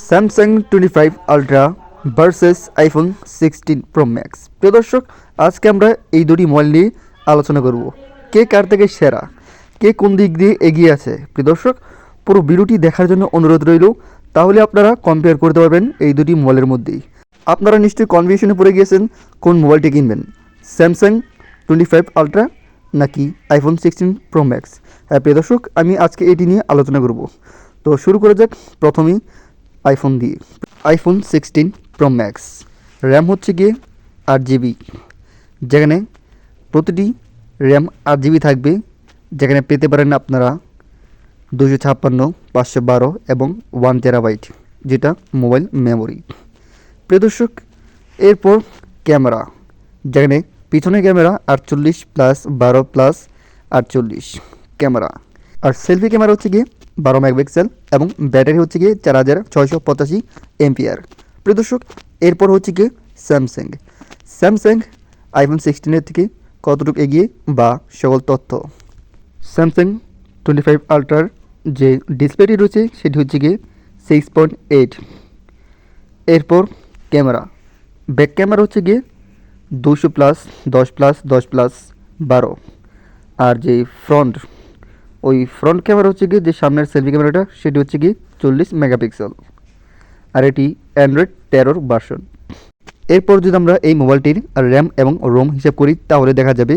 Samsung 25 ultra versus iPhone 16 pro max. প্রিয় দর্শক, আজকে আমরা এই দুটি মোবাইল নিয়ে আলোচনা করব। কে কার থেকে সেরা, কে কোন দিক দিয়ে এগিয়ে আছে। প্রিয় দর্শক, পুরো ভিডিওটি দেখার জন্য অনুরোধ রইল, তাহলে আপনারা কম্পেয়ার করতে পারবেন এই দুটি মোবাইলের মধ্যেই। আপনারা নিশ্চয়ই কনফিউশনে পড়ে গিয়েছেন কোন মোবাইলটি কিনবেন, স্যামসাং 25 আলট্রা নাকি আইফোন 16 প্রো ম্যাক্স। হ্যাঁ প্রিয় দর্শক, আমি আজকে এটি নিয়ে আলোচনা করব। তো শুরু করা যাক প্রথমেই আইফোন দিয়ে। আইফোন 16 প্রো ম্যাক্স, র্যাম হচ্ছে গিয়ে 8 জিবি, যেখানে প্রতিটি র্যাম 8 জিবি থাকবে, যেখানে পেতে পারেন আপনারা 256, 512 এবং 1 টেরাবাইট, যেটা মোবাইল মেমোরি। প্রিয় দর্শক, এরপর ক্যামেরা, যেখানে পিছনের ক্যামেরা 48 প্লাস 12 প্লাস 48 ক্যামেরা, আর সেলফি ক্যামেরা হচ্ছে গিয়ে 12 মেগাপিক্সেল এবং ব্যাটারি হচ্ছে গিয়ে 4685 এমপিআর। প্রিয় দর্শক, এরপর হচ্ছে গিয়ে স্যামসাং আইফোন 16 থেকে কতটুকু এগিয়ে বা সকল তথ্য। স্যামসাং 25 আলট্রার যে ডিসপ্লেটি রয়েছে সেটি হচ্ছে গিয়ে 6.8। এরপর ক্যামেরা, ব্যাক ক্যামেরা হচ্ছে গিয়ে 200 প্লাস 10 প্লাস 10 প্লাস 12, আর যে ফ্রন্ট ক্যামেরা হচ্ছে গিয়ে যে সামনের সেলফি ক্যামেরাটা সেটি হচ্ছে গিয়ে 40 মেগাপিক্সেল, আর এটি অ্যান্ড্রয়েড 13 ভার্সন। এরপর যদি আমরা এই মোবাইলটির র্যাম এবং রোম হিসাব করি, তাহলে দেখা যাবে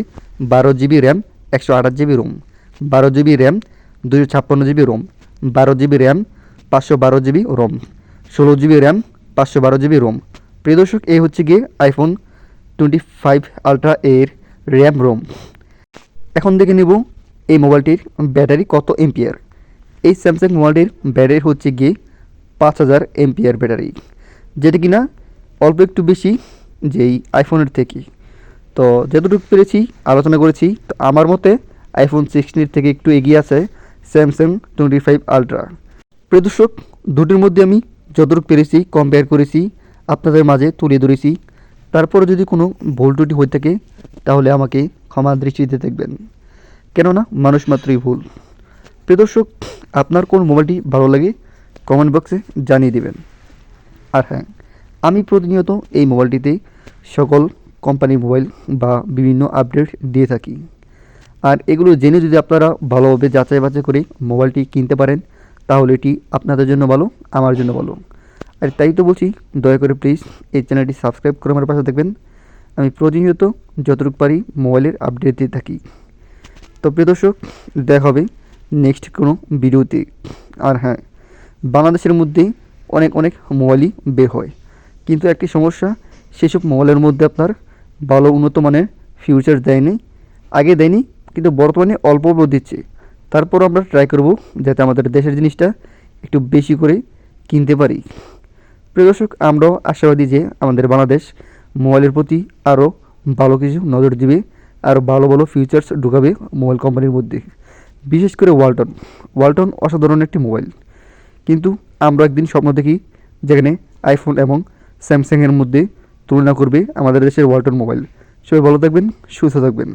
12 GB RAM, 128 GB ROM, 12 GB RAM, 256 GB ROM, 12 GB RAM, 512 GB ROM, 16 GB RAM, 512 GB ROM. প্রিয় দর্শক, এই হচ্ছে গিয়ে আইফোন 25 আলট্রা এর র্যাম রোম। এখন দেখে নেব এই মোবাইলটির ব্যাটারি কত এমপিআর। এই স্যামসাং মোবাইলটির ব্যাটারি হচ্ছে গিয়ে 5000 এমপিআর ব্যাটারি, যেটা কিনা অল্প একটু বেশি যেই আইফোনের থেকে। তো যতটুকু পেরেছি আলোচনা করেছি, তো আমার মতে আইফোন 16 থেকে একটু এগিয়ে আছে স্যামসাং 25 আলট্রা। প্রিয় দর্শক, দুটির মধ্যে আমি যতটুকু পেরেছি কম্পেয়ার করেছি, আপনাদের মাঝে তুলে ধরেছি। তারপরে যদি কোনো ভুল ত্রুটি হয়ে থাকে তাহলে আমাকে ক্ষমা দৃষ্টিতে দেখবেন, কেননা মানুষ মাত্রই ভুল। প্রিয় দর্শক, আপনার কোন মোবাইলটি ভালো লাগে কমেন্ট বক্সে জানিয়ে দেবেন। আর হ্যাঁ, আমি প্রতিনিয়ত এই মোবাইলটিতে সকল কোম্পানির মোবাইল বা বিভিন্ন আপডেট দিয়ে থাকি, আর এগুলো জেনে যদি আপনারা ভালোভাবে যাচাই বাছাই করে মোবাইলটি কিনতে পারেন, তাহলে এটি আপনাদের জন্য ভালো, আমার জন্য ভালো। আর তাই তো বলছি, দয়া করে প্লিজ এই চ্যানেলটি সাবস্ক্রাইব করে আমার পাশে দেখবেন। আমি প্রতিনিয়ত যতটুকু পারি মোবাইলের আপডেট দিয়ে থাকি। তো প্রিয় দর্শক, দেখা হবে নেক্সট কোনো ভিডিওতে। আর হ্যাঁ, বাংলাদেশের মধ্যে অনেক মোবাইলই বের হয়, কিন্তু একটি সমস্যা, সেসব মোবাইলের মধ্যে আপনার ভালো উন্নত মানের ফিউচার দেয়নি, আগে দেয়নি, কিন্তু বর্তমানে অল্প অল্প দিচ্ছে। তারপর আমরা ট্রাই করব যাতে আমাদের দেশের জিনিসটা একটু বেশি করে কিনতে পারি। প্রিয় দর্শক, আমরাও আশাবাদী যে আমাদের বাংলাদেশ মোবাইলের প্রতি আরও ভালো কিছু নজর দিবে, আর ভালো ভালো ফিচার্স ঢুকাবে মোবাইল কোম্পানির মধ্যে। বিশেষ করে ওয়ালটন অসাধারণ একটি মোবাইল, কিন্তু আমরা একদিন স্বপ্ন দেখি যেখানে আইফোন এবং স্যামসাংয়ের মধ্যে তুলনা করবে আমাদের দেশের ওয়ালটন মোবাইল। সবাই ভালো থাকবেন, সুস্থ থাকবেন।